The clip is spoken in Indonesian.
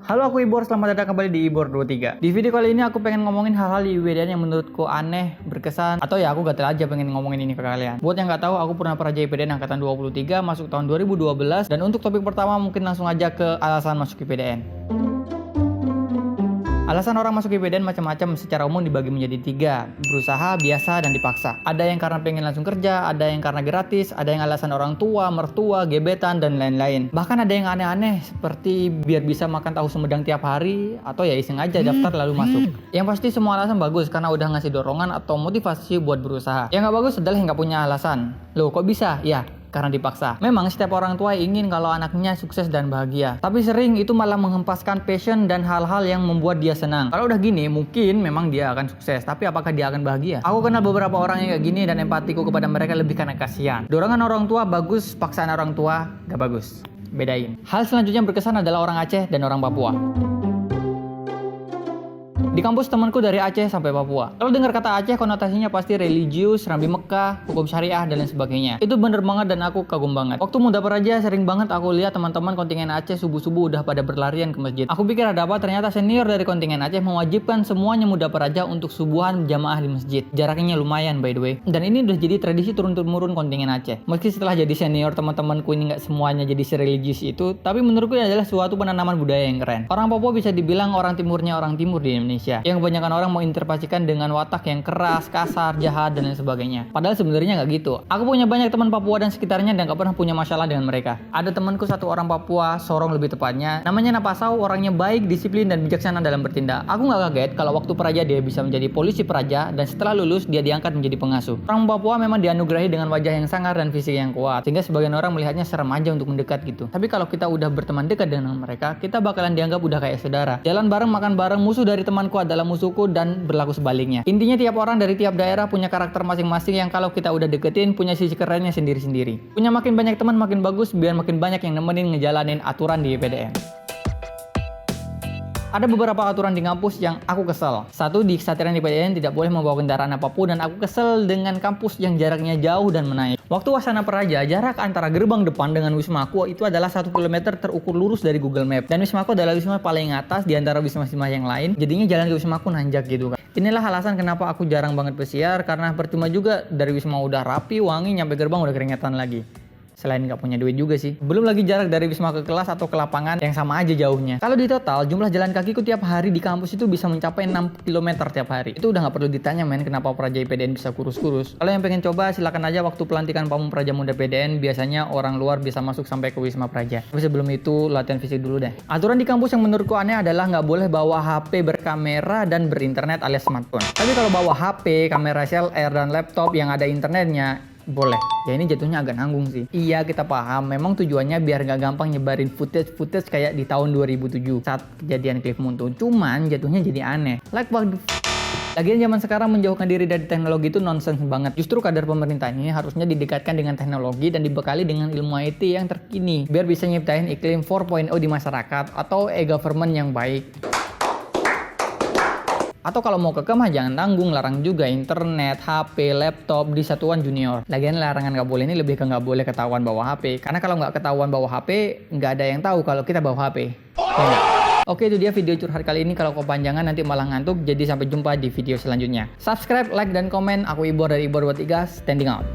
Halo, aku Ibor, selamat datang kembali di Ibor23. Di video kali ini aku pengen ngomongin hal-hal di IPDN yang menurutku aneh, berkesan, atau ya aku gatel aja pengen ngomongin ini ke kalian. Buat yang nggak tahu, aku pernah praja IPDN angkatan 23 masuk tahun 2012, dan untuk topik pertama mungkin langsung aja ke alasan masuk IPDN. Alasan orang masuk IPDN macam-macam, secara umum dibagi menjadi 3, berusaha, biasa, dan dipaksa. Ada yang karena pengen langsung kerja, ada yang karena gratis, ada yang alasan orang tua, mertua, gebetan, dan lain-lain. Bahkan ada yang aneh-aneh, seperti biar bisa makan tahu Sumedang tiap hari, atau ya iseng aja daftar lalu masuk. Yang pasti semua alasan bagus, karena udah ngasih dorongan atau motivasi buat berusaha. Yang nggak bagus adalah yang nggak punya alasan. Loh, kok bisa? Ya, karena dipaksa. Memang setiap orang tua ingin kalau anaknya sukses dan bahagia, tapi sering itu malah menghempaskan passion dan hal-hal yang membuat dia senang. Kalau udah gini, mungkin memang dia akan sukses, tapi apakah dia akan bahagia? Aku kenal beberapa orang yang kayak gini dan empatiku kepada mereka lebih karena kasihan. Dorongan orang tua bagus, paksaan orang tua gak bagus. Bedain. Hal selanjutnya yang berkesan adalah orang Aceh dan orang Papua. Di kampus temanku dari Aceh sampai Papua. Kalau dengar kata Aceh, konotasinya pasti religius, Rambi Mekah, hukum syariah, dan lain sebagainya. Itu bener banget dan aku kagum banget. Waktu muda praja sering banget aku lihat teman-teman kontingen Aceh subuh-subuh udah pada berlarian ke masjid. Aku pikir ada apa, ternyata senior dari kontingen Aceh mewajibkan semuanya muda praja untuk subuhan jamaah di masjid. Jaraknya lumayan by the way. Dan ini udah jadi tradisi turun-temurun kontingen Aceh. Meski setelah jadi senior teman-temanku ini nggak semuanya jadi sereligius itu, tapi menurutku ini adalah suatu penanaman budaya yang keren. Orang Papua bisa dibilang orang timurnya orang timur di Indonesia, yang kebanyakan orang mau interpretasikan dengan watak yang keras, kasar, jahat, dan lain sebagainya. Padahal sebenarnya nggak gitu. Aku punya banyak teman Papua dan sekitarnya dan nggak pernah punya masalah dengan mereka. Ada temanku satu orang Papua, Sorong lebih tepatnya. Namanya Napasau, orangnya baik, disiplin, dan bijaksana dalam bertindak. Aku nggak kaget kalau waktu praja dia bisa menjadi polisi praja dan setelah lulus dia diangkat menjadi pengasuh. Orang Papua memang dianugerahi dengan wajah yang sangar dan fisik yang kuat, sehingga sebagian orang melihatnya serem aja untuk mendekat gitu. Tapi kalau kita udah berteman dekat dengan mereka, kita bakalan dianggap udah kayak saudara. Jalan bareng, makan bareng, musuh dari temanku adalah musuhku dan berlaku sebaliknya. Intinya tiap orang dari tiap daerah punya karakter masing-masing yang kalau kita udah deketin punya sisi kerennya sendiri-sendiri. Punya makin banyak teman makin bagus biar makin banyak yang nemenin ngejalanin aturan di IPDN. Ada beberapa aturan di kampus yang aku kesel. Satu, di kesatiran IPDN tidak boleh membawa kendaraan apapun dan aku kesel dengan kampus yang jaraknya jauh dan menaik. Waktu Wasana Praja, jarak antara gerbang depan dengan Wisma Aku itu adalah 1 km terukur lurus dari Google Map. Dan Wisma Aku adalah wisma paling atas di antara wisma-wisma yang lain, jadinya jalan ke Wisma Aku nanjak gitu kan. Inilah alasan kenapa aku jarang banget pesiar, karena percuma juga dari Wisma udah rapi, wangi, nyampe gerbang udah keringetan lagi. Selain nggak punya duit juga sih. Belum lagi jarak dari Wisma ke kelas atau ke lapangan yang sama aja jauhnya. Kalau di total, jumlah jalan kakiku tiap hari di kampus itu bisa mencapai 6 km tiap hari. Itu udah nggak perlu ditanya men kenapa praja IPDN bisa kurus-kurus. Kalau yang pengen coba silakan aja waktu pelantikan pamung praja muda PDN, biasanya orang luar bisa masuk sampai ke Wisma Praja. Tapi sebelum itu latihan fisik dulu deh. Aturan di kampus yang menurutku aneh adalah nggak boleh bawa HP berkamera dan berinternet alias smartphone. Tapi kalau bawa HP, kamera SLR, dan laptop yang ada internetnya, boleh. Ya ini jatuhnya agak nanggung sih. Iya kita paham, memang tujuannya biar nggak gampang nyebarin footage kayak di tahun 2007 saat kejadian Cliff Moon. Cuman jatuhnya jadi aneh. Like what the Lagian zaman sekarang menjauhkan diri dari teknologi itu nonsens banget. Justru kadar pemerintah ini harusnya didekatkan dengan teknologi dan dibekali dengan ilmu IT yang terkini biar bisa nyiptain iklim 4.0 di masyarakat atau e-government yang baik. Atau kalau mau kekeh mah jangan tanggung, larang juga internet, HP, laptop di satuan junior. Lagian larangan nggak boleh ini lebih ke nggak boleh ketahuan bawa HP. Karena kalau nggak ketahuan bawa HP, nggak ada yang tahu kalau kita bawa HP. Ya. Oke, itu dia video curhat kali ini. Kalau kepanjangan nanti malah ngantuk. Jadi sampai jumpa di video selanjutnya. Subscribe, like, dan komen. Aku Ibor dari Ibor23, standing out.